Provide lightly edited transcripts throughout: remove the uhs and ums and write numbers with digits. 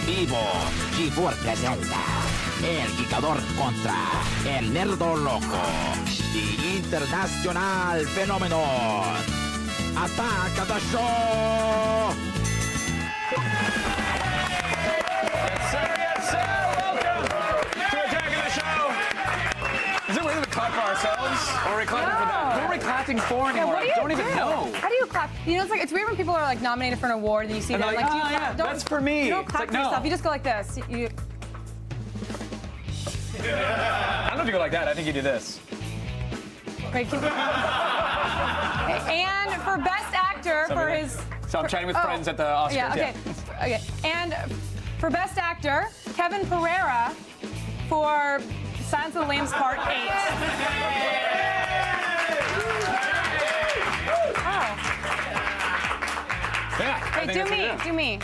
vivo, Gibor presenta El Gigador contra El Nerdo Loco, the International Phenomenon. Attack the show! Yes, sir, welcome to Attack of the Show. Is it really we clap for ourselves? Or are we clapping for that? Who are we clapping for anymore? What do you I don't even know. How do you clap? You know, it's weird when people are like nominated for an award and you see And them they're like, like, do you oh, clap? yeah, that's for me. You don't It's clap like, for yourself. no. You just go like this. I don't know if you go like that. I think you do this. Great. And for best actor for his. So I'm chatting with friends at the Oscars. Yeah. Okay. Okay. And for best actor, Kevin Pereira for Silence of the Lambs Part 8. Yeah. I Hey, think do me. that's what Do me.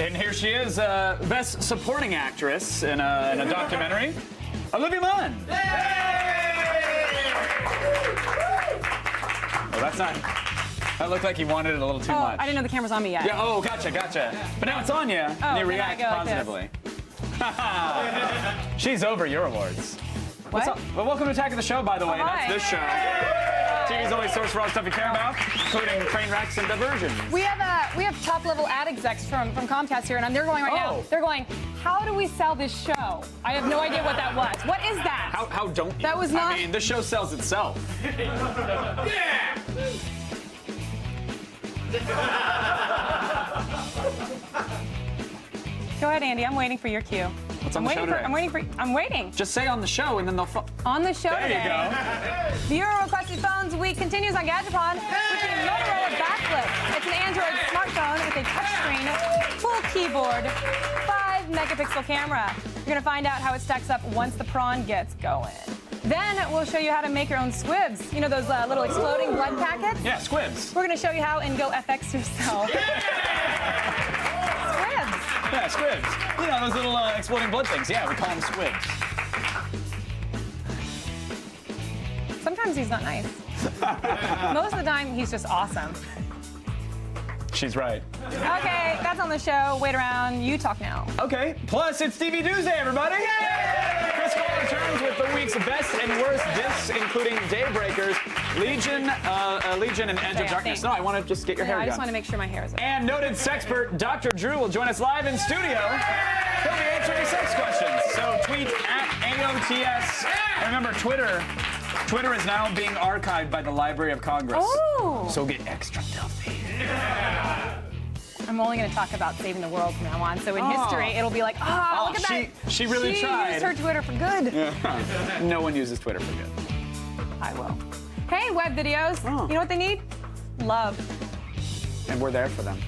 and here she is, Best Supporting Actress in a documentary, Olivia Munn. Oh, that's not. That looked like you wanted it a little too Oh, much. I didn't know the camera's on me yet. Yeah. Oh, gotcha. But now it's on you, and you then I react go like this. positively. She's over your awards. What's What? up? Well, welcome to Attack of the Show, by the way. hi. That's this show. TV's only source for all the stuff you care about, including train wrecks and diversions. We have top level ad execs from Comcast here, and they're going right now. Oh. They're going, how do we sell this show? I have no idea what that was. What is that? How don't you? That was not- I mean, the show sells itself. Go ahead, Andy. I'm waiting for your cue. What's on the show today? I'm waiting. Just say on the show, and then they'll. On the show There today. you go. Viewer requested phones week continues on Gadgetron with the Motorola Backflip. It's an Android smartphone with a touchscreen, full keyboard, 5-megapixel camera. You're gonna find out how it stacks up once the prawn gets going. Then we'll show you how to make your own squibs. You know those little exploding blood packets? Yeah, squibs. We're gonna show you how and go FX yourself. Squibs. Yeah, squibs. You know, those little exploding blood things. Yeah, we call them squibs. Sometimes he's not nice. Most of the time, he's just awesome. She's right. Okay, that's on the show. Wait around. You talk now. Okay, plus it's TV Tuesday, everybody! Yay! Chris Cole returns with the week's best and worst discs, including Daybreakers, Legion, and Edge of Darkness. thanks. No, I want to just get your hair I done. just want to make sure my hair is. And noted sexpert Dr. Drew will join us live in studio. He'll be answering sex questions. So tweet at AOTS. And remember, Twitter is now being archived by the Library of Congress. Oh. So get extra filthy. I'm only going to talk about saving the world from now on. So in history, it'll be like, look at that. She really tried. She used her Twitter for good. No one uses Twitter for good. I will. Hey, web videos. Oh. You know what they need? Love. And we're there for them.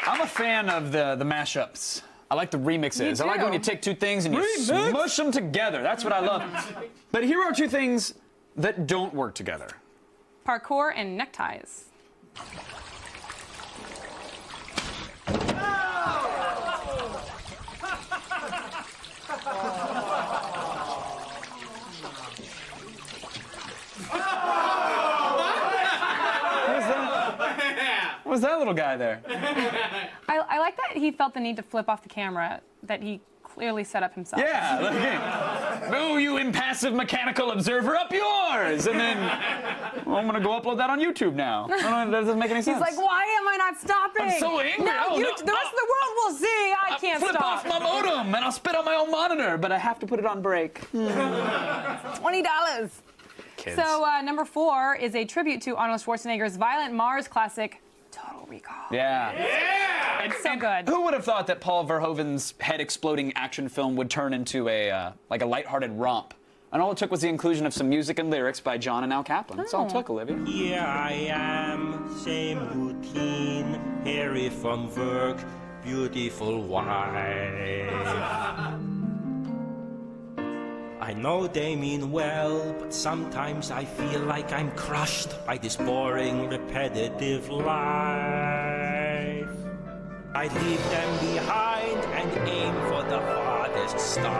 I'm a fan of the mashups. I like the remixes. I like when you take two things and you smush them together. That's what I love. But here are two things that don't work together. Parkour and neckties. What was that little guy there? I like that he felt the need to flip off the camera that he clearly set up himself. Yeah, like, oh, you impassive mechanical observer, up yours! And then, well, I'm gonna go upload that on YouTube now. That doesn't make any sense. He's like, why am I not stopping? I'm so angry. Now Oh, the no. rest of the world will see I can't flip stop. off my modem and I'll spit on my own monitor, but I have to put it on break. $20. Kids. So number 4 is a tribute to Arnold Schwarzenegger's Violent Mars classic, Total Recall. Yeah. It's so good. Who would have thought that Paul Verhoeven's head-exploding action film would turn into a lighthearted romp? And all it took was the inclusion of some music and lyrics by John and Al Kaplan. That's all it took, Olivia. Here I am, same routine, hairy from work, beautiful wife. I know they mean well, but sometimes I feel like I'm crushed by this boring, repetitive life. I might leave them behind and aim for the farthest star.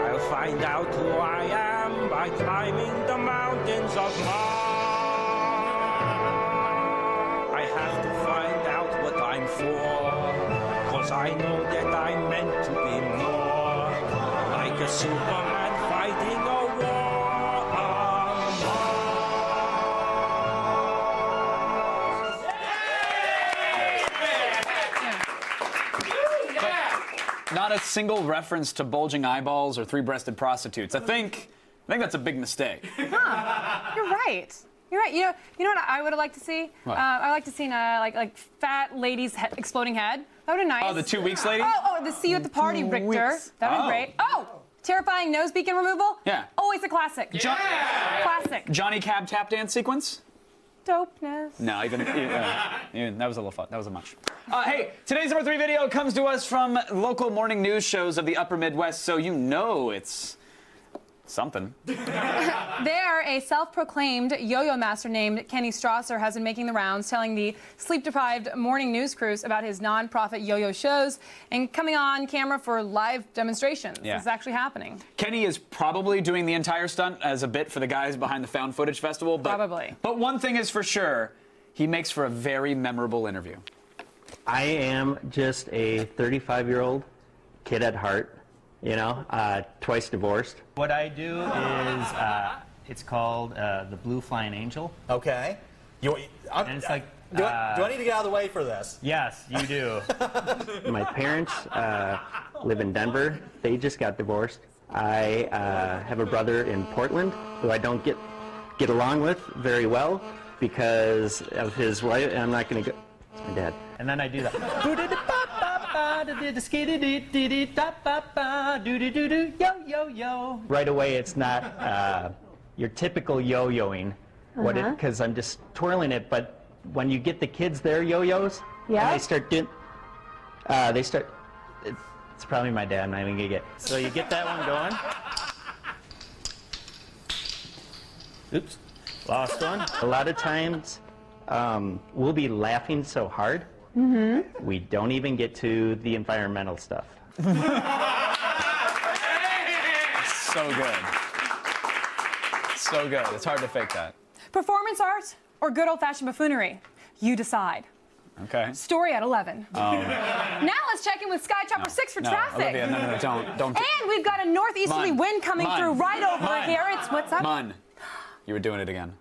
I'll find out who I am by climbing the mountains of Mars. I have to find out what I'm for, 'cause I know that I'm meant to be more like a Superman fighting a war on Mars. Not a single reference to bulging eyeballs or three-breasted prostitutes. I think that's a big mistake. Huh. You're right. You're right. You know what I would have liked to see? What? I like to see like fat lady's exploding head. That would have been nice. Oh, the 2 weeks lady? Oh, the see you at the party, Richter. weeks. That would Oh. be great. Oh, terrifying nose beacon removal. Yeah. Always a classic. Classic. Johnny Cab tap dance sequence? Dopeness. No, even that was a little fun. That was a much. Hey, today's number 3 video comes to us from local morning news shows of the upper Midwest, so you know it's something. There, a self-proclaimed yo-yo master named Kenny Strasser has been making the rounds, telling the sleep-deprived morning news crews about his non-profit yo-yo shows and coming on camera for live demonstrations. Yeah. This is actually happening. Kenny is probably doing the entire stunt as a bit for the guys behind the Found Footage Festival. But, Probably. But one thing is for sure, he makes for a very memorable interview. I am just a 35-year-old kid at heart, twice divorced. What I do is, it's called the Blue Flying Angel. Okay. And it's like, do I need to get out of the way for this? yes, you do. My parents live in Denver. They just got divorced. I have a brother in Portland who I don't get along with very well because of his wife. And I'm not going to go. It's my dad. And then I do that. Yo, yo, yo. Right away, it's not your typical yo-yoing, because I'm just twirling it. But when you get the kids their yo-yos, and they start doing, it's probably my dad. I'm not even gonna get. So you get that one going. Oops, lost one. A lot of times, we'll be laughing so hard, we don't even get to the environmental stuff. So good. So good. It's hard to fake that. Performance art or good old-fashioned buffoonery? You decide. Okay. Story at 11. Now let's check in with Sky Chopper 6 for traffic. Olivia, no, don't. And we've got a northeasterly Mun. wind coming Mun. through right over Mun. here. It's what's up? Mun, you were doing it again.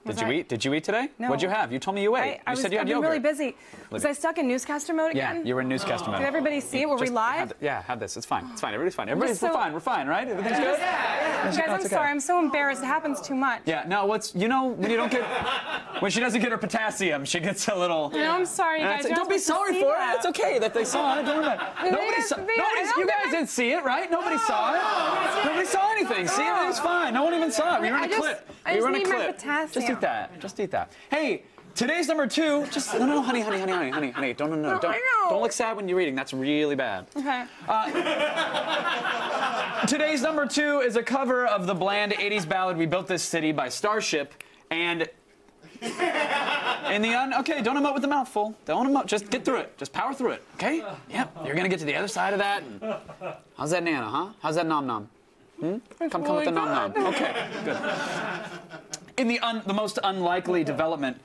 Was Did you I- eat? Did you eat today? No. What'd you have? You told me you ate. I've you had been yogurt. really busy. Was I stuck in newscaster mode Yeah, again? you were in newscaster mode. Did everybody see it? Were we Just live? have this. It's fine. It's fine. Everybody's fine. We're so- fine. We're fine, right? Everything's good? Guys, I'm sorry. I'm so embarrassed. It happens too much. Yeah, no, when you don't get, when she doesn't get her potassium, she gets a little. No, I'm sorry, you guys. You're Don't not be supposed to sorry see for that. it. It's okay that they saw it. Don't worry about it. You guys didn't see it, right? Nobody saw it. Nobody saw anything. See, everything's fine. No one even saw it. We were in a clip. I We were just in a need my clip. potassium. Just eat that. Hey, today's number 2. Just no, honey. Don't look sad when you're eating. That's really bad. Okay. Today's number 2 is a cover of the bland 80s ballad "We Built This City" by Starship, and okay, don't emote with the mouth full. Don't emote. Just get through it. Just power through it. Okay? Yep. You're gonna get to the other side of that. And how's that Nana? Huh? How's that nom nom? Come with the nom nom. Okay. Good. In the most unlikely development,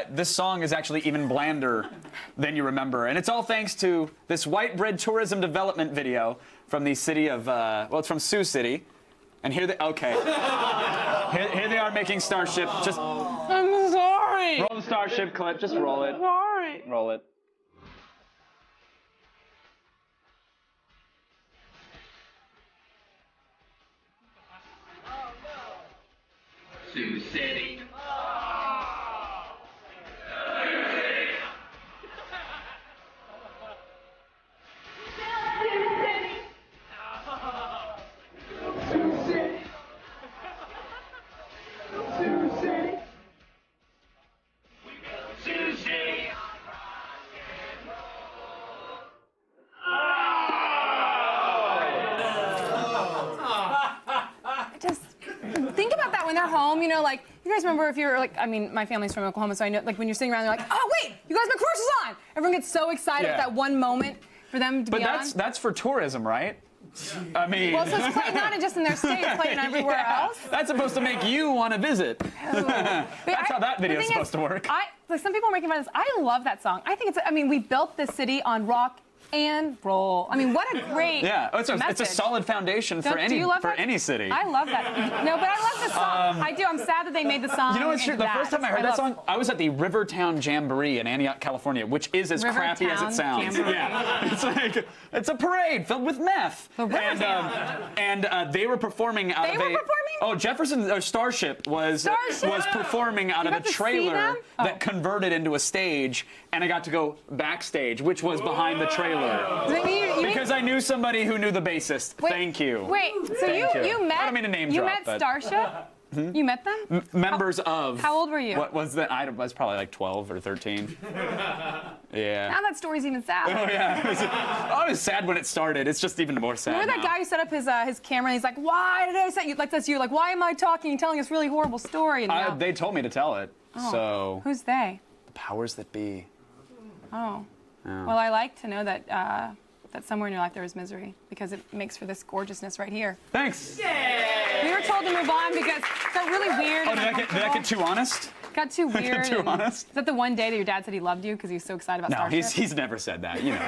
this song is actually even blander than you remember. And it's all thanks to this white bread tourism development video from the city of, it's from Sioux City. And here they are making Starship. Just, I'm sorry. roll the Starship clip. Just roll it. Sorry. Roll it. Sioux City. Just think about that when they're home, you You guys remember if you're like, I mean, my family's from Oklahoma, so I know, like, when you're sitting around, they're like, oh, wait, you guys, my commercial's on! Everyone gets so excited at that one moment for them to be on. But that's for tourism, right? I mean... Well, so it's playing not just in their state, it's playing everywhere else. That's supposed to make you want to visit. That's how that video is supposed to work. Like, some people are making fun of this. I love that song. I think I mean, we built this city on rock and roll. I mean, what a great it's a solid foundation for any city. I love that. No, but I love this song. I do. I'm sad that they made the song. You know what's true? The first time I heard that song, I was at the Rivertown Jamboree in Antioch, California, which is as crappy as it sounds. Jamboree. Yeah, it's like it's a parade filled with meth. And they were performing out of a. Oh, Jefferson Starship was performing out of a trailer that converted into a stage, and I got to go backstage, which was behind the trailer. Because I knew somebody who knew the bassist. Thank you. Wait, so you met? I don't mean to name drop, met Starship? You met them? Members of. How old were you? What was that? I was probably like 12 or 13. Yeah. Now that story's even sadder. Oh yeah. I was sad when it started. It's just even more sad. Remember that guy who set up his camera and he's like, why did I set you like this? You're like, why am I talking and telling this really horrible story? And they told me to tell it. Oh. So. Who's they? The powers that be. Oh. Well, I like to know that that somewhere in your life there is misery, because it makes for this gorgeousness right here. Thanks. We were told to move on because it got really weird. Oh, did I get too honest? Got too weird. Too honest? Is that the one day that your dad said he loved you because he was so excited about Starship? No, he's never said that. You know.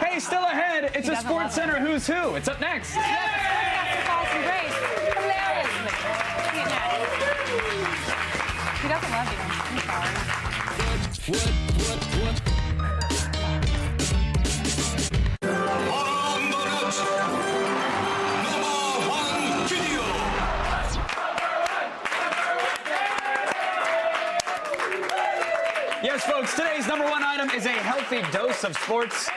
Hey, still ahead. It's a Sports Center Who's Who. It's up next. He doesn't love you. I'm sorry. Yes, folks, today's #1 item is a healthy dose of sports.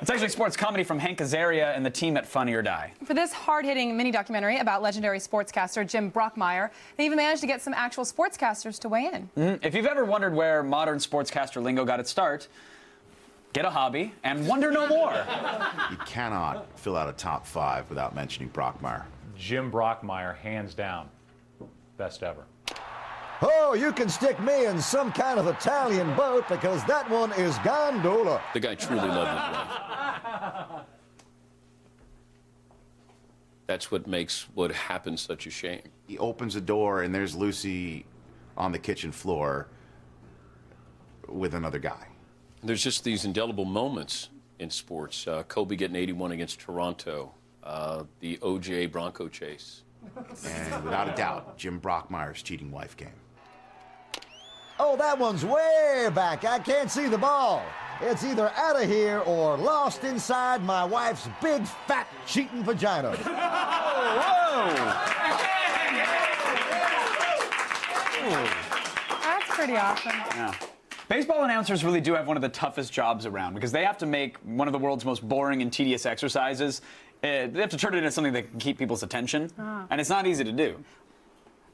It's actually sports comedy from Hank Azaria and the team at Funny or Die. For this hard-hitting mini-documentary about legendary sportscaster Jim Brockmire, they even managed to get some actual sportscasters to weigh in. If you've ever wondered where modern sportscaster lingo got its start, get a hobby and wonder no more. You cannot fill out a top 5 without mentioning Brockmire. Jim Brockmire, hands down, best ever. Oh, you can stick me in some kind of Italian boat because that one is gondola. The guy truly loved his wife. That's what makes what happened such a shame. He opens a door and there's Lucy on the kitchen floor with another guy. There's just these indelible moments in sports. Kobe getting 81 against Toronto, the O.J. Bronco chase. And without a doubt, Jim Brockmire's cheating wife game. Oh, that one's way back. I can't see the ball. It's either out of here or lost inside my wife's big, fat, cheating vagina. Whoa! That's pretty awesome. Yeah. Baseball announcers really do have one of the toughest jobs around because they have to make one of the world's most boring and tedious exercises. They have to turn it into something that can keep people's attention, and it's not easy to do.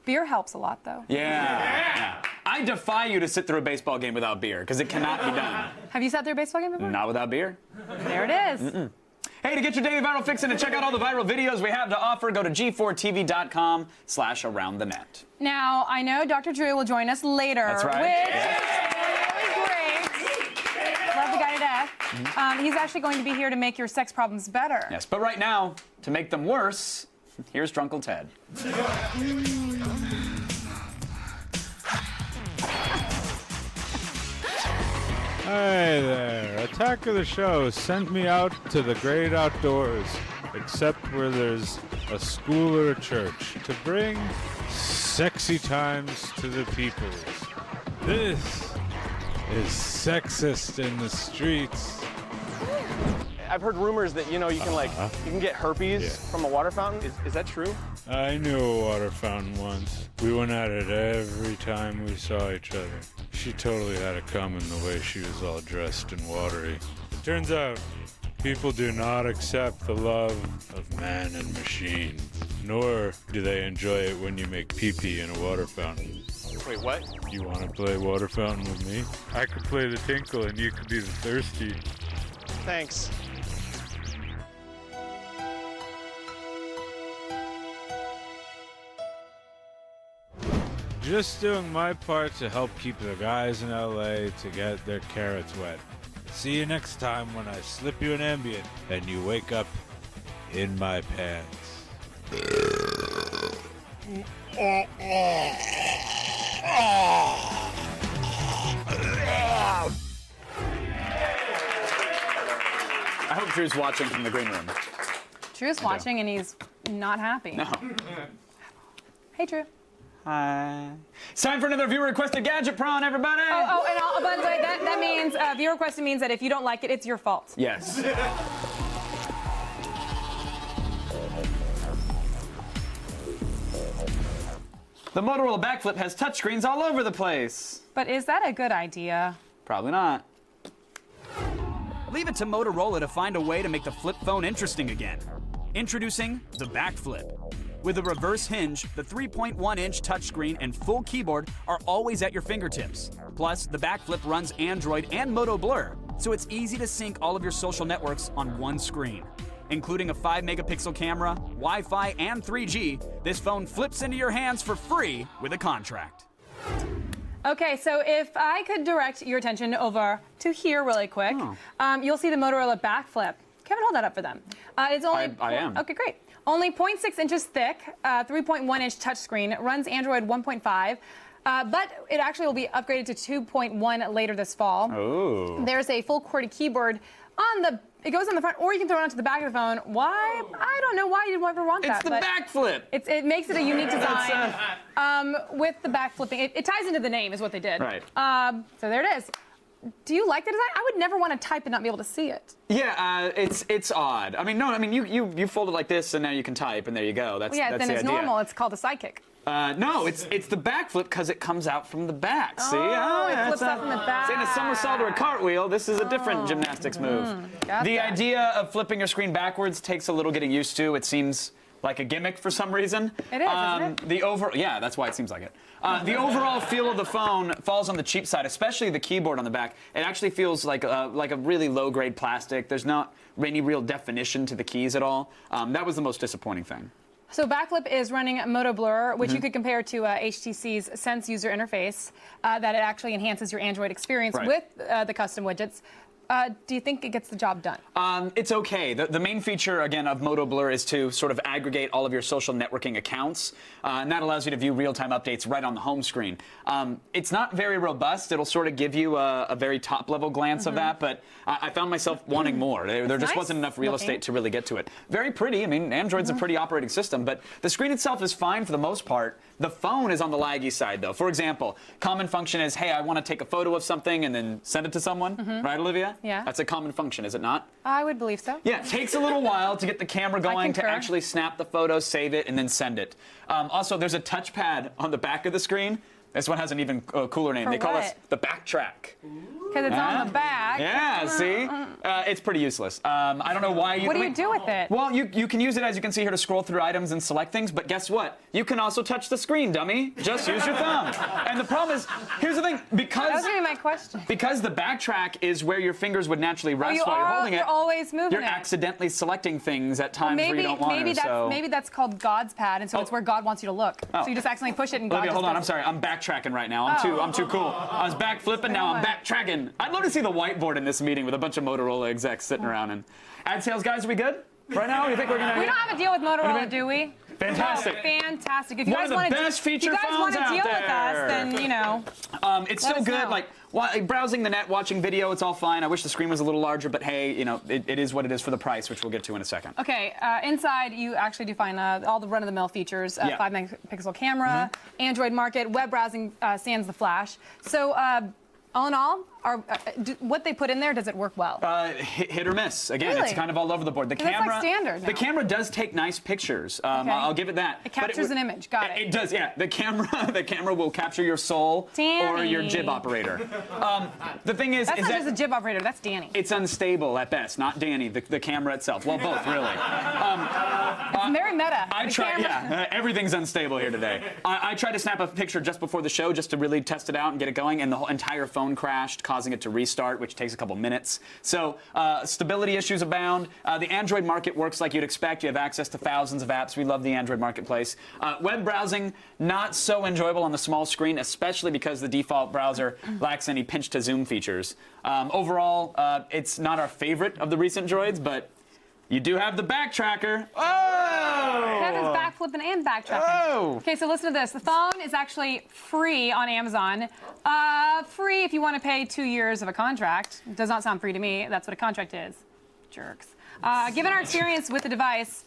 Beer helps a lot, though. Yeah. I defy you to sit through a baseball game without beer, because it cannot be done. Have you sat through a baseball game before? Not without beer. There it is. Hey, to get your daily viral fix and to check out all the viral videos we have to offer, go to g4tv.com/aroundthenet. Now, I know Dr. Drew will join us later. That's right. Which is great. Love the guy to death. He's actually going to be here to make your sex problems better. Yes, but right now, to make them worse, here's Drunkle Ted. Hi there. Attack of the Show sent me out to the great outdoors, except where there's a school or a church, to bring sexy times to the people. This is Sexist in the Streets. I've heard rumors that, you know, you can you can get herpes from a water fountain. Is that true? I knew a water fountain once. We went at it every time we saw each other. She totally had it coming the way she was all dressed and watery. It turns out people do not accept the love of man and machine, nor do they enjoy it when you make pee-pee in a water fountain. Wait, what? You want to play water fountain with me? I could play the tinkle and you could be the thirsty. Thanks. Just doing my part to help keep the guys in LA to get their carrots wet. See you next time when I slip you an Ambien and you wake up in my pants. I hope Drew's watching from the green room. Drew's watching and he's not happy. No. Hey, Drew. Hi. It's time for another viewer-requested gadget prawn, everybody! And by the way, that means, viewer-requested means that if you don't like it, it's your fault. Yes. The Motorola Backflip has touchscreens all over the place. But is that a good idea? Probably not. Leave it to Motorola to find a way to make the flip phone interesting again. Introducing the Backflip. With a reverse hinge, the 3.1-inch touchscreen and full keyboard are always at your fingertips. Plus, the Backflip runs Android and Moto Blur, so it's easy to sync all of your social networks on one screen. Including a 5-megapixel camera, Wi-Fi, and 3G, this phone flips into your hands for free with a contract. Okay, so if I could direct your attention over to here really quick, you'll see the Motorola Backflip. Kevin, hold that up for them. It's only I am. Okay, great. Only 0.6 inches thick, 3.1-inch touchscreen, runs Android 1.5. But it actually will be upgraded to 2.1 later this fall. Oh. There's a full QWERTY keyboard on the. It goes on the front, or you can throw it onto the back of the phone. Why? I don't know why you'd ever want that. It's the Backflip. It makes it a unique design. With the back flipping, it ties into the name, is what they did. Right. So there it is. Do you like the design? I would never want to type and not be able to see it. Yeah, it's odd. I mean, no, you fold it like this, and now you can type, and there you go. That's then the it's idea. normal. It's called a sidekick. No, it's the Backflip because it comes out from the back. See? It flips out from the back. It's in a somersault or a cartwheel. This is a different gymnastics move. The idea of flipping your screen backwards takes a little getting used to. It seems like a gimmick for some reason. It is, isn't it? Yeah, that's why it seems like it. The overall feel of the phone falls on the cheap side, especially the keyboard on the back. It actually feels like a really low-grade plastic. There's not any real definition to the keys at all. That was the most disappointing thing. So Backflip is running Moto Blur, which you could compare to HTC's Sense user interface, that it actually enhances your Android experience with the custom widgets. Do you think it gets the job done? It's okay. The main feature, again, of Moto Blur is to sort of aggregate all of your social networking accounts, and that allows you to view real-time updates right on the home screen. It's not very robust. It'll sort of give you a very top-level glance of that, but I found myself wanting more. There just wasn't enough real estate to really get to it. Very pretty. I mean, Android's a pretty operating system, but the screen itself is fine for the most part. The phone is on the laggy side, though. For example, common function is, hey, I want to take a photo of something and then send it to someone. Right, Olivia? Yeah. That's a common function, is it not? I would believe so. Yeah, it takes a little while to get the camera going, to actually snap the photo, save it, and then send it. Also, there's a touchpad on the back of the screen. This one has an even cooler name. They call us the Backtrack. Because it's on the back. Yeah, see? It's pretty useless. I don't know why you... What do you do with it? Well, you can use it, as you can see here, to scroll through items and select things, but guess what? You can also touch the screen, dummy. Just use your thumb. And the problem is, here's the thing, because... That was going to be my question. Because the Backtrack is where your fingers would naturally rest while you're holding it. You're always moving You're accidentally selecting things at times where you don't want to, maybe that's called God's pad, and so it's where God wants you to look. So you just accidentally push it and God Olivia, just hold on, does I'm sorry. I'm backtracking right now. I'm too cool. I was back flipping, now I'm backtracking. I'd love to see the whiteboard in this meeting with a bunch of Motorola execs sitting around. And ad sales guys, are we good right now? You think we're gonna? We don't have a deal with Motorola, do we? Fantastic. Oh, fantastic. If you One guys of the want best feature phones to out deal with there. us, then you know. It's still good. Like browsing the net, watching video, it's all fine. I wish the screen was a little larger, but hey, you know, it is what it is for the price, which we'll get to in a second. Okay, inside you actually do find all the run-of-the-mill features: 5-megapixel camera, Android Market, web browsing, sans the flash. So. All in all, what they put in there, does it work well? Hit or miss. Again, it's kind of all over the board. The camera, camera, like standard now. The camera does take nice pictures. I'll give it that. It captures an image. Got it. It does. Yeah. The camera will capture your soul or your jib operator. The thing is, that's not just a jib operator. That's Danny. It's unstable at best. Not Danny. The camera itself. Well, both really. It's very meta. I try. Yeah. Everything's unstable here today. I tried to snap a picture just before the show just to really test it out and get it going, and the whole entire phone crashed. causing it to restart, which takes a couple minutes. So stability issues abound. The Android market works like you'd expect. You have access to thousands of apps. We love the Android marketplace. Web browsing, not so enjoyable on the small screen, especially because the default browser lacks any pinch to zoom features. Overall, it's not our favorite of the recent droids, but you do have the back tracker. Oh! Kevin's backflipping and backtracking. Oh! Okay, so listen to this. The phone is actually free on Amazon. Free if you want to pay 2 years of a contract. Does not sound free to me. That's what a contract is. Jerks. Given our experience with the device,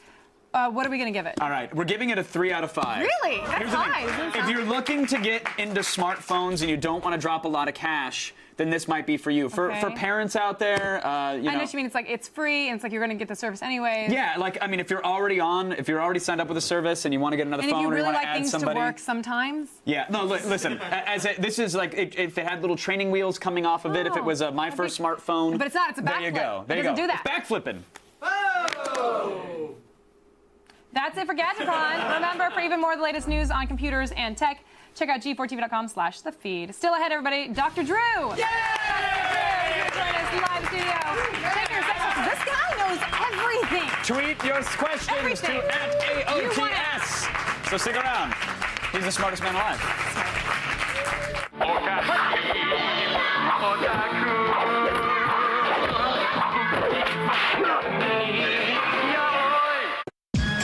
what are we going to give it? All right, we're giving it a 3 out of 5. Really? That's high. If you're looking to get into smartphones and you don't want to drop a lot of cash, then this might be for you. For parents out there, you know. I know what you mean. It's like it's free, and it's like you're going to get the service anyways. Yeah, like I mean, if you're already signed up with a service and you want to get another phone, and if you or really you want like to add things somebody. to work sometimes. Yeah, no, listen. This is like if it had little training wheels coming off of it. If it was my first smartphone. But it's not. It's a backflip. There you go. There it you go. doesn't do that. It's backflipping. Oh! That's it for Gadgetron. Remember, for even more of the latest news on computers and tech, check out g4tv.com/thefeed. Still ahead, everybody, Dr. Drew. Yay! You're joining us live studio. Take your sections. This guy knows everything. Tweet your questions to @AOTS. So stick around. He's the smartest man alive.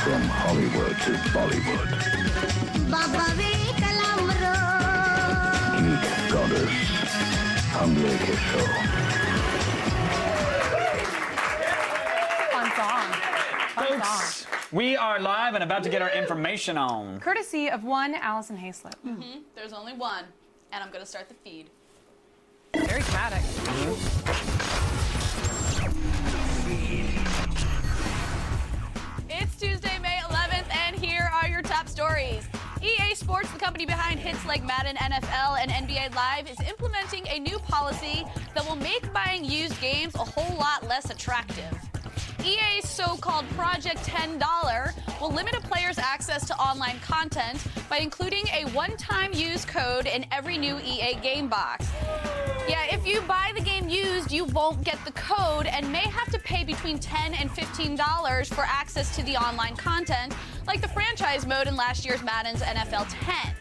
From Hollywood to Bollywood, Geek Goddess, Hamle Ke Show. Fun song. Fun Folks, we are live and about to get our information on. Courtesy of one Allison Hayslip. There's only one, and I'm going to start the feed. Very dramatic. It's Tuesday, May 11th, and here are your top stories. EA Sports, the company behind hits like Madden, NFL, and NBA Live, is implementing a new policy that will make buying used games a whole lot less attractive. EA's so-called Project $10 will limit a player's access to online content by including a one-time use code in every new EA game box. Yeah, if you buy the game used, you won't get the code and may have to pay between $10 and $15 for access to the online content, like the franchise mode in last year's Madden's NFL 10.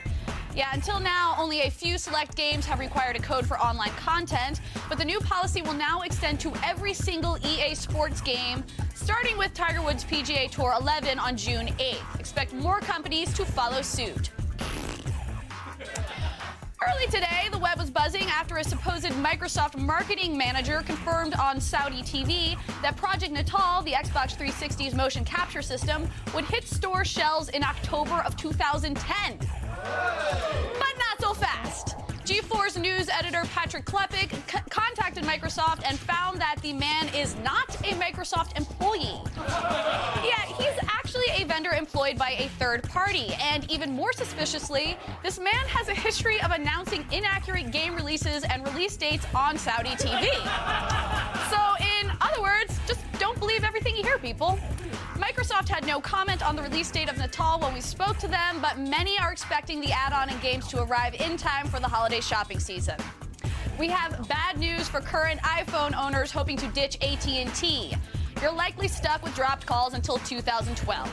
Yeah, until now, only a few select games have required a code for online content, but the new policy will now extend to every single EA Sports game, starting with Tiger Woods PGA Tour 11 on June 8th. Expect more companies to follow suit. Early today, the web was buzzing after a supposed Microsoft marketing manager confirmed on Saudi TV that Project Natal, the Xbox 360's motion capture system, would hit store shelves in October of 2010. But not so fast. G4's news editor Patrick Klepek contacted Microsoft and found that the man is not a Microsoft employee. Yeah, he's actually a vendor employed by a third party. And even more suspiciously, this man has a history of announcing inaccurate game releases and release dates on Saudi TV. So in other words, just don't believe everything you hear, people. Microsoft had no comment on the release date of Natal when we spoke to them, but many are expecting the add-on and games to arrive in time for the holiday shopping season. We have bad news for current iPhone owners hoping to ditch AT&T. You're likely stuck with dropped calls until 2012.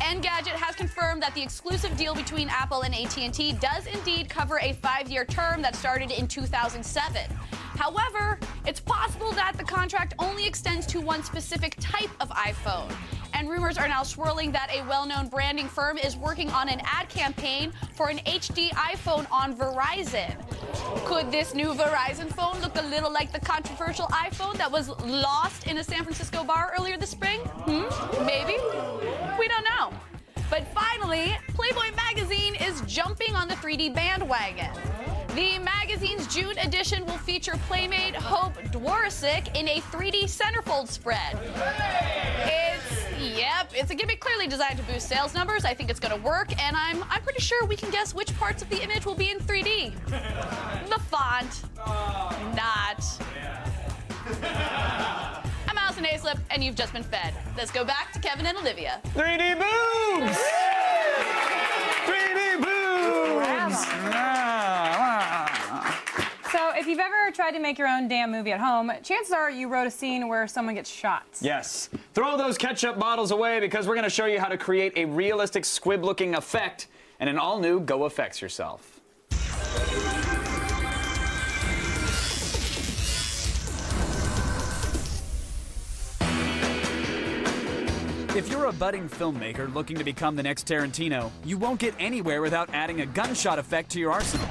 Engadget has confirmed that the exclusive deal between Apple and AT&T does indeed cover a 5-year term that started in 2007. However, it's possible that the contract only extends to one specific type of iPhone. And rumors are now swirling that a well-known branding firm is working on an ad campaign for an HD iPhone on Verizon. Could this new Verizon phone look a little like the controversial iPhone that was lost in a San Francisco bar earlier this spring? Maybe? We don't know. But finally, Playboy magazine is jumping on the 3D bandwagon. The magazine's June edition will feature Playmate Hope Dworasik in a 3D centerfold spread. It's a gimmick clearly designed to boost sales numbers. I think it's going to work, and I'm pretty sure we can guess which parts of the image will be in 3D. The font. Not. I'm Allison Hayslip, and you've just been fed. Let's go back to Kevin and Olivia. 3D boobs! 3D boobs! So if you've ever tried to make your own damn movie at home, chances are you wrote a scene where someone gets shot. Yes. Throw those ketchup bottles away because we're going to show you how to create a realistic squib-looking effect and an all-new Go Effects Yourself. If you're a budding filmmaker looking to become the next Tarantino, you won't get anywhere without adding a gunshot effect to your arsenal.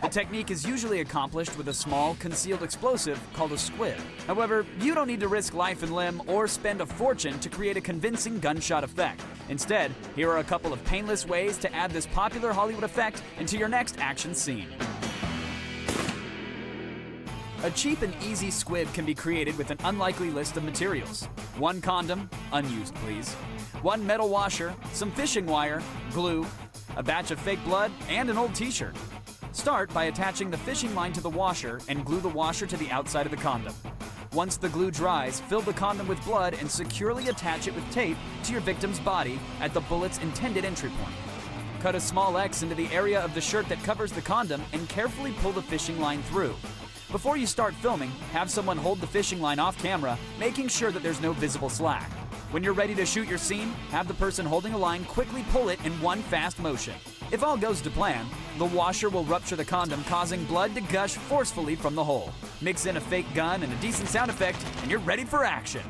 The technique is usually accomplished with a small, concealed explosive called a squib. However, you don't need to risk life and limb or spend a fortune to create a convincing gunshot effect. Instead, here are a couple of painless ways to add this popular Hollywood effect into your next action scene. A cheap and easy squib can be created with an unlikely list of materials. 1 condom, unused please, 1 metal washer, some fishing wire, glue, a batch of fake blood, and an old t-shirt. Start by attaching the fishing line to the washer and glue the washer to the outside of the condom. Once the glue dries, fill the condom with blood and securely attach it with tape to your victim's body at the bullet's intended entry point. Cut a small X into the area of the shirt that covers the condom and carefully pull the fishing line through. Before you start filming, have someone hold the fishing line off camera, making sure that there's no visible slack. When you're ready to shoot your scene, have the person holding a line quickly pull it in one fast motion. If all goes to plan, the washer will rupture the condom, causing blood to gush forcefully from the hole. Mix in a fake gun and a decent sound effect, and you're ready for action.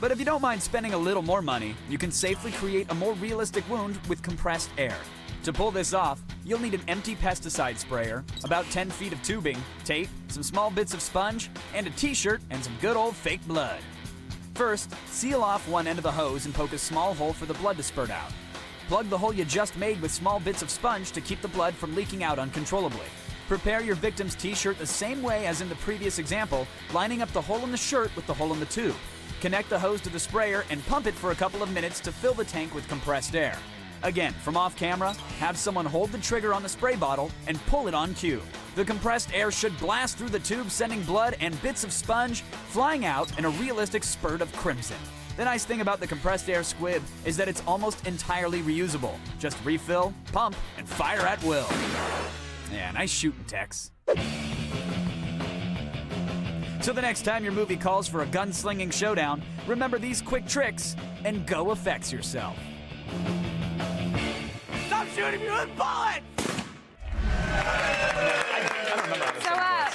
But if you don't mind spending a little more money, you can safely create a more realistic wound with compressed air. To pull this off, you'll need an empty pesticide sprayer, about 10 feet of tubing, tape, some small bits of sponge, and a t-shirt and some good old fake blood. First, seal off one end of the hose and poke a small hole for the blood to spurt out. Plug the hole you just made with small bits of sponge to keep the blood from leaking out uncontrollably. Prepare your victim's t-shirt the same way as in the previous example, lining up the hole in the shirt with the hole in the tube. Connect the hose to the sprayer and pump it for a couple of minutes to fill the tank with compressed air. Again, from off camera, have someone hold the trigger on the spray bottle and pull it on cue. The compressed air should blast through the tube, sending blood and bits of sponge flying out in a realistic spurt of crimson. The nice thing about the compressed air squib is that it's almost entirely reusable. Just refill, pump, and fire at will. Yeah, nice shooting, Tex. So the next time your movie calls for a gunslinging showdown, remember these quick tricks and Go Effects Yourself. Stop shooting me with bullets!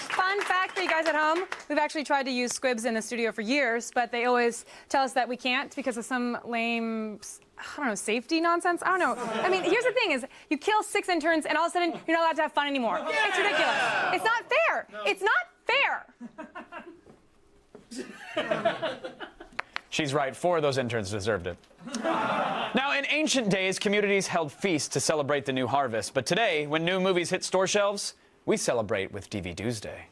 Fun fact for you guys at home, we've actually tried to use squibs in the studio for years, but they always tell us that we can't because of some lame, I don't know, safety nonsense? I don't know. I mean, here's the thing is, you kill 6 interns and all of a sudden you're not allowed to have fun anymore. It's ridiculous. It's not fair. It's not fair. She's right. 4 of those interns deserved it. Now, in ancient days, communities held feasts to celebrate the new harvest. But today, when new movies hit store shelves, we celebrate with TV Tuesday.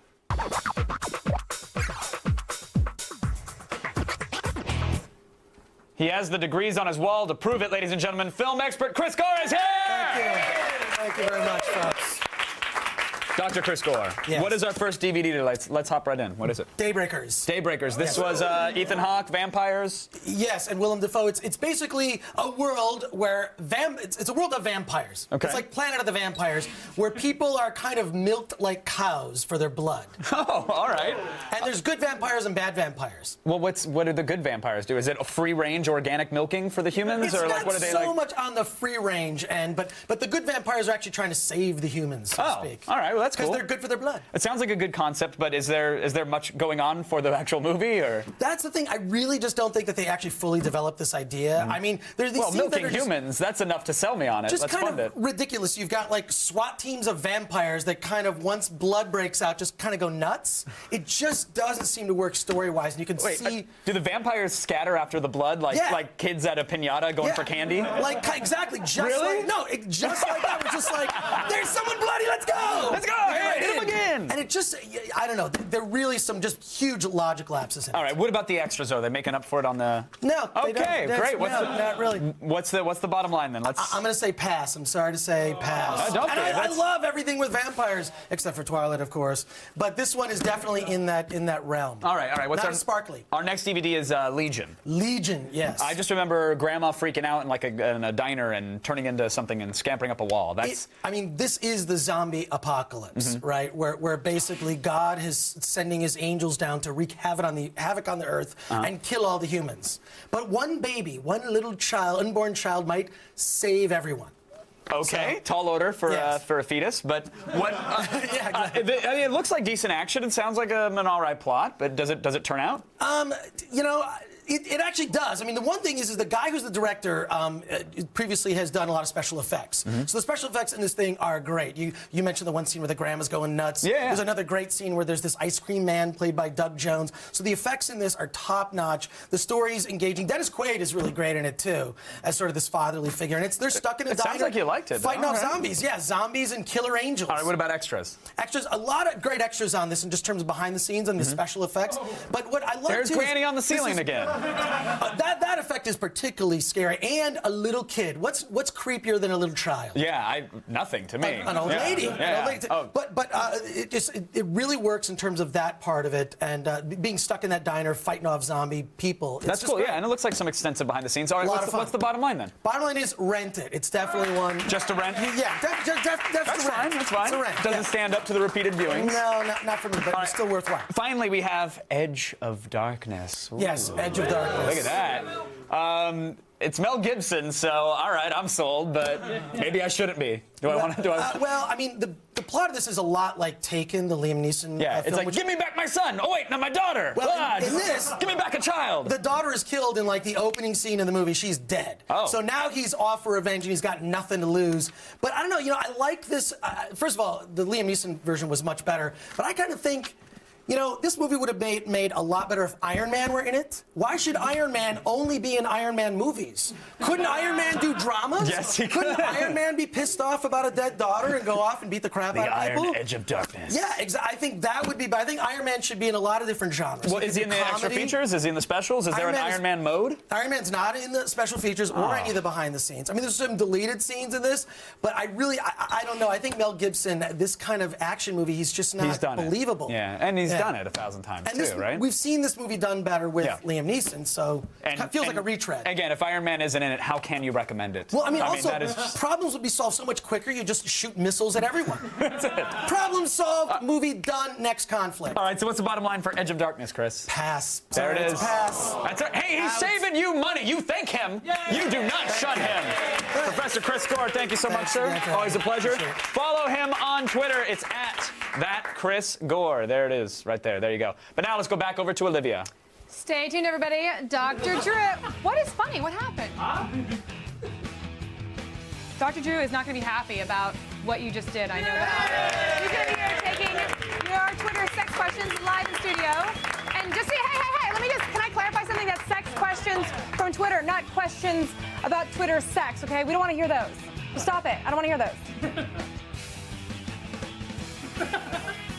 He has the degrees on his wall to prove it, ladies and gentlemen. Film expert Chris Gore is here! Thank you. Thank you very much, folks. Dr. Chris Gore, yes. What is our first DVD? Let's hop right in. What is it? Daybreakers. Daybreakers. This was Ethan Hawke, vampires? Yes, and Willem Dafoe. It's basically a world where it's a world of vampires. Okay. It's like Planet of the Vampires, where people are kind of milked like cows for their blood. Oh, all right. And there's good vampires and bad vampires. Well, what do the good vampires do? Is it a free-range organic milking for the humans, it's or not like what are they so like? much on the free range, but the good vampires are actually trying to save the humans, so to speak. All right. Well, that's cool. Because they're good for their blood. It sounds like a good concept, but is there much going on for the actual movie, or? That's the thing. I really just don't think that they actually fully developed this idea. I mean, there's these scenes milking that are humans, that's enough to sell me on it. Just Let's kind fund of it. ridiculous. You've got like SWAT teams of vampires that kind of, once blood breaks out, just kind of go nuts. It just doesn't seem to work story-wise, and you can see. Do the vampires scatter after the blood, like kids at a piñata going for candy? Like exactly, just really? like just like that. It was just like, there's someone bloody. Let's go. Let's go. Hey, hit him again. And it just, I don't know. There are really some just huge logic lapses in it. All right. What about the extras? Are they making up for it on the? No. They Okay, don't. great. Not really. What's the bottom line then? Let's. I'm going to say pass. I'm sorry to say pass. Don't And be. I love everything with vampires, except for Twilight, of course. But this one is definitely in that realm. All right. What's Not our as sparkly? Our next DVD is Legion. Legion, yes. I just remember Grandma freaking out in like in a diner and turning into something and scampering up a wall. That's. I mean, this is the zombie apocalypse, right? Where basically God is sending his angels down to wreak havoc on the earth and kill all the humans. But one baby, one little child, unborn child, might save everyone. Okay, So, tall order for yes. for a fetus, but what? Yeah, exactly. I mean, it looks like decent action. It sounds like an all right plot, but does it turn out? You know, it actually does. I mean, the one thing is the guy who's the director previously has done a lot of special effects. So the special effects in this thing are great. You mentioned the one scene where the grandma's going nuts. Yeah. There's another great scene where there's this ice cream man played by Doug Jones. So the effects in this are top notch. The story's engaging. Dennis Quaid is really great in it too, as sort of this fatherly figure. And they're stuck in a It diner. sounds like you liked it. Fighting All off right. zombies. Yeah, zombies and killer angels. All right, what about extras? Extras, a lot of great extras on this in just terms of behind the scenes and the special effects. But what I love There's too Granny is on the ceiling again. that effect is particularly scary, and a little kid. What's creepier than a little child? Yeah, nothing to me. An old lady. Yeah. An old lady. Oh. But it really works in terms of that part of it, and being stuck in that diner fighting off zombie people. That's cool. Yeah, and it looks like some extensive behind the scenes. All right, what's the bottom line then? Bottom line is rent it. It's definitely one. Just a rent? Yeah, that's fine. That's fine. It's a rent. Doesn't stand up to the repeated viewings. No, not for me, but it's still worthwhile. Finally, we have Edge of Darkness. Ooh. Yes, Edge of Darkness. Look at that. It's Mel Gibson, so all right, I'm sold, but maybe I shouldn't be. Do I want to? Well, I mean, the plot of this is a lot like Taken, the Liam Neeson Yeah, film. it's like, give me back my son. Oh, wait, not my daughter. Well, God. in this, give me back a child. The daughter is killed in like the opening scene of the movie. She's dead. Oh. So now he's off for revenge and he's got nothing to lose. But I don't know, I like this. First of all, the Liam Neeson version was much better. But I kind of think, this movie would have made a lot better if Iron Man were in it. Why should Iron Man only be in Iron Man movies? Couldn't Iron Man do dramas? Yes, he Couldn't could. Iron Man be pissed off about a dead daughter and go off and beat the crap out of people? The Iron Edge of Darkness. Yeah, I think that would be. But I think Iron Man should be in a lot of different genres. Well, is he in the extra features? Is he in the specials? Is there an Iron Man mode? Iron Man's not in the special features or any of the behind the scenes. I mean, there's some deleted scenes in this, but I don't know. I think Mel Gibson, this kind of action movie, he's just not believable. Yeah, and he's done it 1,000 times too, right? We've seen this movie done better with Liam Neeson, so it feels like a retread. Again, if Iron Man isn't in it, how can you recommend it? Well, I mean, also, that is problems would be solved so much quicker. You just shoot missiles at everyone. That's it. Problem solved, movie done, next conflict. All right, so what's the bottom line for Edge of Darkness, Chris? Pass. There it is. Pass. That's it. Hey, he's saving you money. You thank him. You do not shun him. Professor Chris Gore, thank you so much, sir. Always a pleasure. Follow him on Twitter. It's at @ChrisGore. There it is, right there. There you go. But now let's go back over to Olivia. Stay tuned, everybody. Dr. Drew. What is funny? What happened? Dr. Drew is not going to be happy about what you just did. I know that. He's going to be here taking your Twitter sex questions live in studio. And just say, hey, can I clarify something? That's sex questions from Twitter, not questions about Twitter sex, okay? We don't want to hear those. So stop it. I don't want to hear those.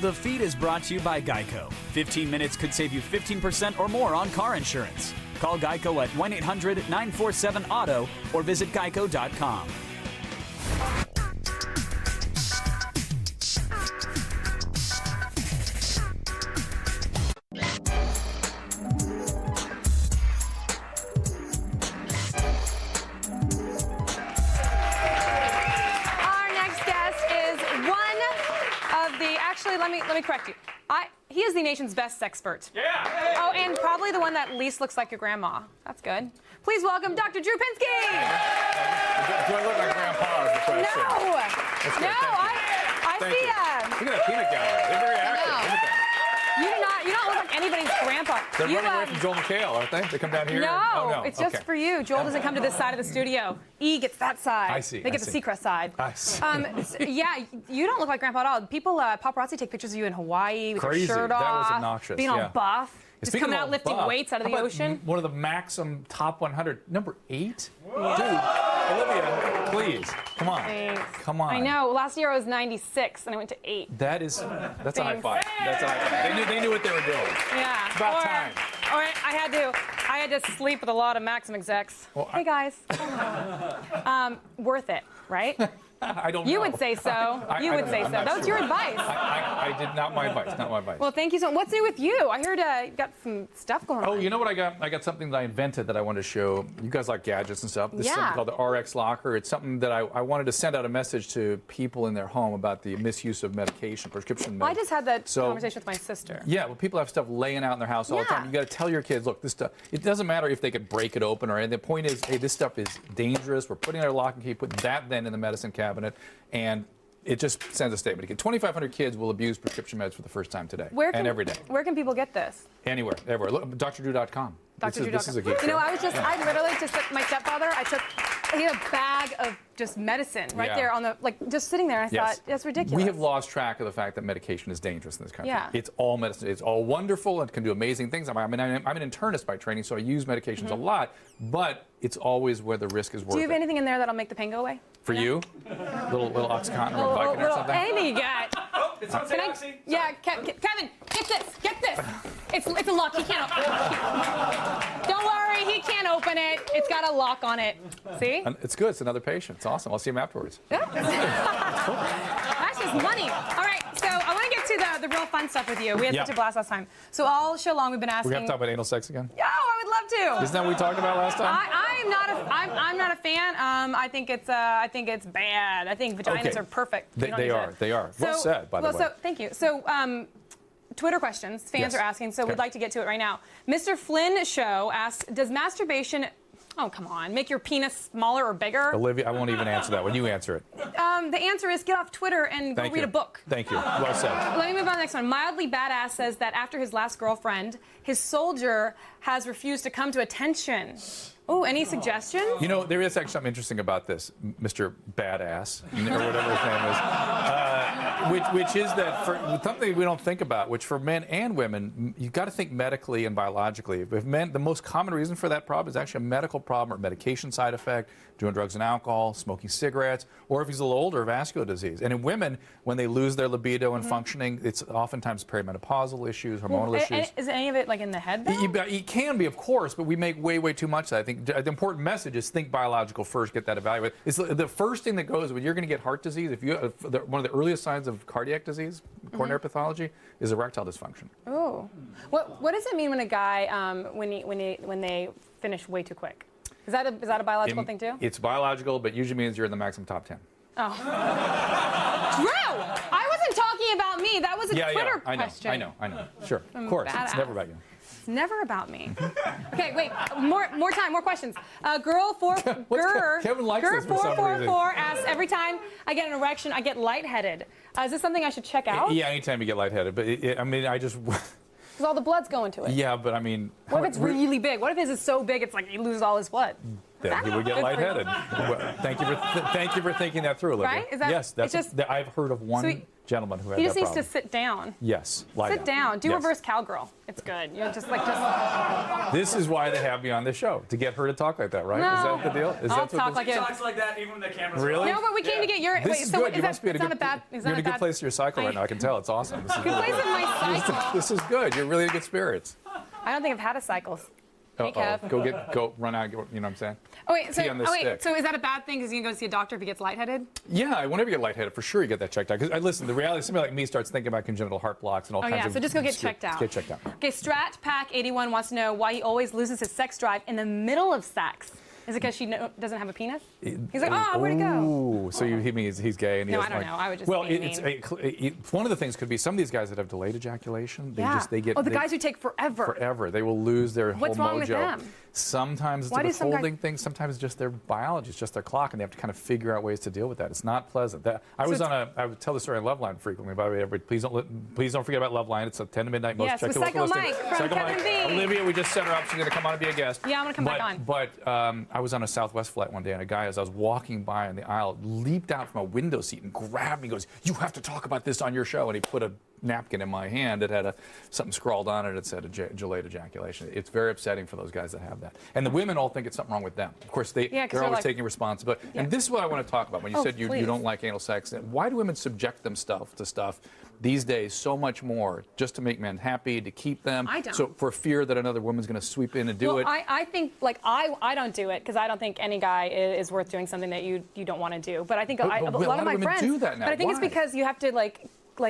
The feed is brought to you by Geico. 15 minutes could save you 15% or more on car insurance. Call Geico at 1-800-947-AUTO or visit geico.com. Let me correct you. He is the nation's best sexpert. Yeah. Oh, and probably the one that least looks like your grandma. That's good. Please welcome Dr. Drew Pinsky. Do I look like grandpa is the question? No, I see Look at that peanut gallery. They're very active. Look at that. You don't look like anybody's grandpa. They're running away from Joel McHale, aren't they? They come down here? No, it's just for you. Joel doesn't come to this side of the studio. E gets that side. I see. They get the Seacrest side. I see. Yeah, you don't look like grandpa at all. People, paparazzi take pictures of you in Hawaii with your shirt off. That was obnoxious. Being all buff. Just Speaking coming out lifting weights out of the ocean. One of the Maxim Top 100, number 8? Yeah. Dude. Olivia, please, come on. Thanks. Come on. I know. Last year I was 96 and I went to 8. That's a high Thanks. five. That's a high five. They knew what they were doing. Yeah. It's about time. Or I had to sleep with a lot of Maxim execs. Well, hey guys. Worth it, right? I don't know. You would say so. You would say so. That was your advice. I did not my advice. Not my advice. Well, thank you so much. What's new with you? I heard you got some stuff going on. Oh, you know what I got? I got something that I invented that I wanted to show. You guys like gadgets and stuff. This is Yeah. something called the RX Locker. It's something that I wanted to send out a message to people in their home about the misuse of medication, prescription Well, I medication. just had that conversation with my sister. Yeah, well, people have stuff laying out in their house all the time. You got to tell your kids, look, this stuff. It doesn't matter if they could break it open or anything. The point is, hey, this stuff is dangerous. We're putting it in our lock and key. Put that then in the medicine cabinet, and it just sends a statement. Again, 2,500 kids will abuse prescription meds for the first time today and every day. Where can people get this? Anywhere, everywhere. Look, DrDrew.com. This is a geek. You know, I literally just, my stepfather, he had a bag of just medicine right there on the, just sitting there. And I thought, that's ridiculous. We have lost track of the fact that medication is dangerous in this country. Yeah. It's all medicine. It's all wonderful and can do amazing things. I'm an internist by training, so I use medications a lot, but it's always where the risk is worth it. Do you have anything in there that'll make the pain go away? For you? Little Oxycontin or Vicodin or something? Anything you got. Oh, it's on Oxy. Yeah, Kevin, get this. It's a lock. He can't open it. Don't worry, he can't open it. It's got a lock on it. See? And it's good. It's another patient. It's awesome. I'll see him afterwards. That's just money. All right, so I want to get to the real fun stuff with you. We had such a blast last time. So all show long we've been asking. We're going to talk about anal sex again? Yeah, I would love to. Isn't that what we talked about last time? I'm not a fan. I think it's bad. I think vaginas are perfect. They are. Well said, by the way. So thank you. So Twitter questions fans are asking, so we'd like to get to it right now. Mr. Flynn Show asks, does masturbation, oh come on, make your penis smaller or bigger? Olivia, I won't even answer that one. You answer it. The answer is get off Twitter and go read a book. Thank you. Well said. Let me move on to the next one. Mildly Badass says that after his last girlfriend, his soldier has refused to come to attention. Oh, any suggestions? You know, there is actually something interesting about this, Mr. Badass, or whatever his name is, which is that for something we don't think about, which for men and women, you've got to think medically and biologically. If men, the most common reason for that problem is actually a medical problem or medication side effect, doing drugs and alcohol, smoking cigarettes, or if he's a little older, vascular disease. And in women, when they lose their libido and functioning, it's oftentimes perimenopausal issues, hormonal issues. And is any of it like in the head, though? It can be, of course, but we make way too much of that. I think the important message is think biological first, get that evaluated. It's the first thing that goes when you're going to get heart disease. If you one of the earliest signs of cardiac disease, coronary pathology, is erectile dysfunction. Oh, what does it mean when a guy when they finish way too quick? Is that a biological thing too? It's biological, but usually means you're in the maximum top 10. Oh, Drew, I wasn't talking about me. That was a Twitter question. I know. Sure, of course, it's never about you. It's never about me. Okay, wait. More time. More questions. Girl 444 Kevin likes this for some reason. asks, every time I get an erection, I get lightheaded. Is this something I should check out? Yeah, anytime you get lightheaded. But I just. Because all the blood's going to it. Yeah, but I mean. What if it's really big? What if his is so big it's like he loses all his blood? Then he would get lightheaded. Well, thank you for thinking that through, Olivia. Right? Is that, yes, I've heard of one gentleman who had that problem. He just needs to sit down. Yes, sit down. Do reverse cowgirl. It's good. You know, just. This is why they have me on this show, to get her to talk like that, right? No, is that the deal? I'll talk like it. He talks like that even when the camera's really? No, but we came to get your. This is good. You must be in a good. You're in a good place in your cycle right now. I can tell. It's awesome. This is good place in my cycle. This is good. You're really in good spirits. I don't think I've had a cycle. Hey, Kev. Go run out. You know what I'm saying? Oh wait, so stick. so is that a bad thing? Because you can go see a doctor if he gets lightheaded? Yeah, whenever you get lightheaded, for sure you get that checked out. Because listen, the reality is somebody like me starts thinking about congenital heart blocks and all kinds of. So just go get checked out. Get checked out. Okay, Strat Pack 81 wants to know why he always loses his sex drive in the middle of sex. Is it because she doesn't have a penis? He's like, where'd it go? Ooh, so he means he's gay and he No, doesn't I don't know. I would just. Well, be mean. one of the things could be some of these guys that have delayed ejaculation. They get. The guys who take forever. Forever, they will lose their whole mojo. What's wrong with them? Sometimes it's a withholding thing. Sometimes it's just their biology. It's just their clock, and they have to kind of figure out ways to deal with that. It's not pleasant. I would tell the story on Loveline frequently. By the way, everybody, please don't forget about Loveline. It's a 10 to midnight. Yes, with Psycho Mike from Kevin V. Olivia, we just set her up. She's going to come on and be a guest. Yeah, I'm going to come back on. But I was on a Southwest flight one day, and a guy, as I was walking by in the aisle, leaped out from a window seat and grabbed me and goes, "You have to talk about this on your show." And he put a napkin in my hand that had something scrawled on it that said delayed ejaculation. It's very upsetting for those guys that have that. And the women all think it's something wrong with them. Of course, they're always like, taking responsibility. Yeah. And this is what I want to talk about. When you said you don't like anal sex, why do women subject themselves to stuff these days so much more just to make men happy, to keep them? I don't. So for fear that another woman's going to sweep in and do it? I think, like, I don't do it because I don't think any guy is worth doing something that you don't want to do. But I think a lot of my friends do that now. But I think Why? it's because you have to like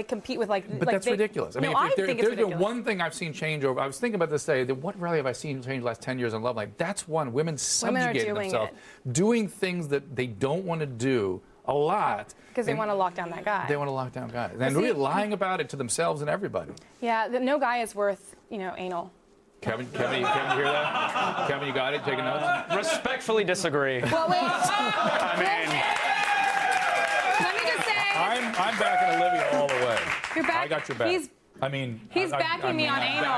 compete with But that's ridiculous. I mean, I think it's there's been one thing I've seen change over. I was thinking about this today. That what really have I seen change the last 10 years in love life? That's one. Women subjugating themselves, doing things that they don't want to do a lot. Because they want to lock down that guy. They want to lock down guys. And really lying about it to themselves and everybody. Yeah, no guy is worth, anal. Kevin, you hear that? Kevin, you got it? Taking notes? Respectfully disagree. Well, wait. I mean, let me just say. I'm backing Olivia all the way. You're back. I got your back. He's backing me on anal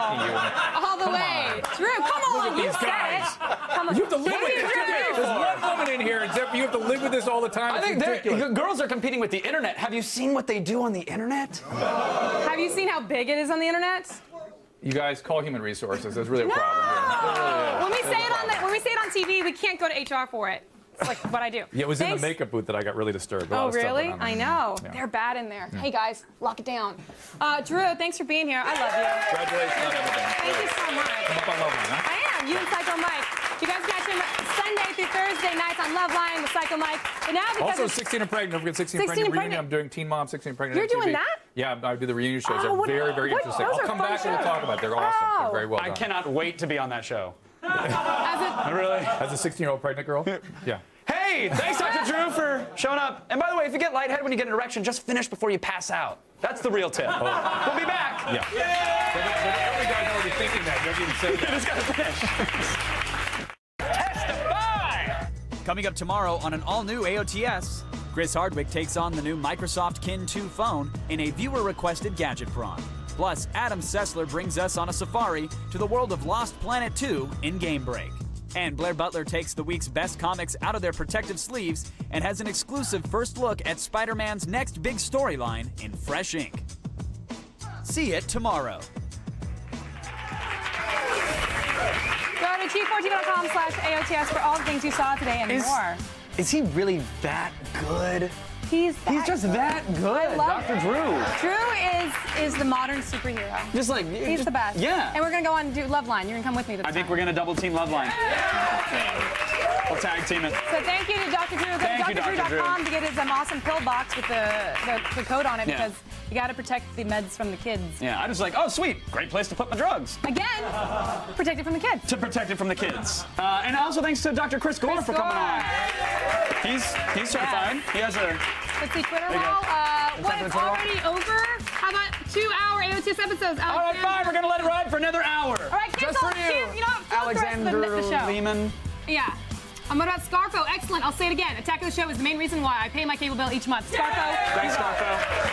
all the way. Drew, come on, you said it. Come on. You have to live with this. There's one woman in here, except you have to live with this all the time. I think girls are competing with the internet. Have you seen what they do on the internet? Have you seen how big it is on the internet? You guys call human resources. There's really a problem here. When we say it on TV, we can't go to HR for it. It's like what I do. Yeah, it was in the makeup booth that I got really disturbed. Oh, really? I know. Yeah. They're bad in there. Yeah. Hey, guys, lock it down. Drew, thanks for being here. I love you. Congratulations on everything. Thank you so much. Come up on Love Line, huh? I am. You and Psycho Mike. You guys catch him Sunday through Thursday nights on Love Line with Psycho Mike. But now because also, 16 and Pregnant. Don't forget 16 and Pregnant reunion. I'm doing Teen Mom, 16 and Pregnant. You're on TV. doing that? Yeah, I do the reunion shows. They're very, very interesting. I'll come back and we'll talk about it. They're awesome. They're very well done. I cannot wait to be on that show. Really? As a 16-year-old pregnant girl? Yeah. Hey, thanks, Dr. Drew, for showing up. And by the way, if you get lightheaded when you get an erection, just finish before you pass out. That's the real tip. We'll be back. Yeah. But every guy's already thinking that. You haven't even said that. You just gotta finish. Testify! Coming up tomorrow on an all-new AOTS, Chris Hardwick takes on the new Microsoft Kin 2 phone in a viewer-requested gadget prawn. Plus, Adam Sessler brings us on a safari to the world of Lost Planet 2 in Game Break. And Blair Butler takes the week's best comics out of their protective sleeves and has an exclusive first look at Spider-Man's next big storyline in fresh ink. See it tomorrow. Go to T4TV.com/AOTS for all the things you saw today and more. Is he really that good? He's just that good, Dr. Drew. Drew is the modern superhero. He's the best. Yeah. And we're gonna go on and do Love Line. You're gonna come with me this I think we're gonna double team Love Line. We'll tag team it. So thank you to Dr. Drew. Go to drdrew.com to get his awesome pill box with the code on it because you got to protect the meds from the kids. Yeah, I was like, oh, sweet. Great place to put my drugs. Again, protect it from the kids. To protect it from the kids. And also thanks to Dr. Chris Gore for coming on. He's certified. He has a... Let's see, Twitter wall. It's already over? How about 2-hour AOTS episodes? All right, fine. We're going to let it ride for another hour. All right, just for you. You know what? Alexander Lehman. Yeah. What about Scarfo? Excellent. I'll say it again. Attack of the Show is the main reason why I pay my cable bill each month. Scarfo. Thanks, Scarfo.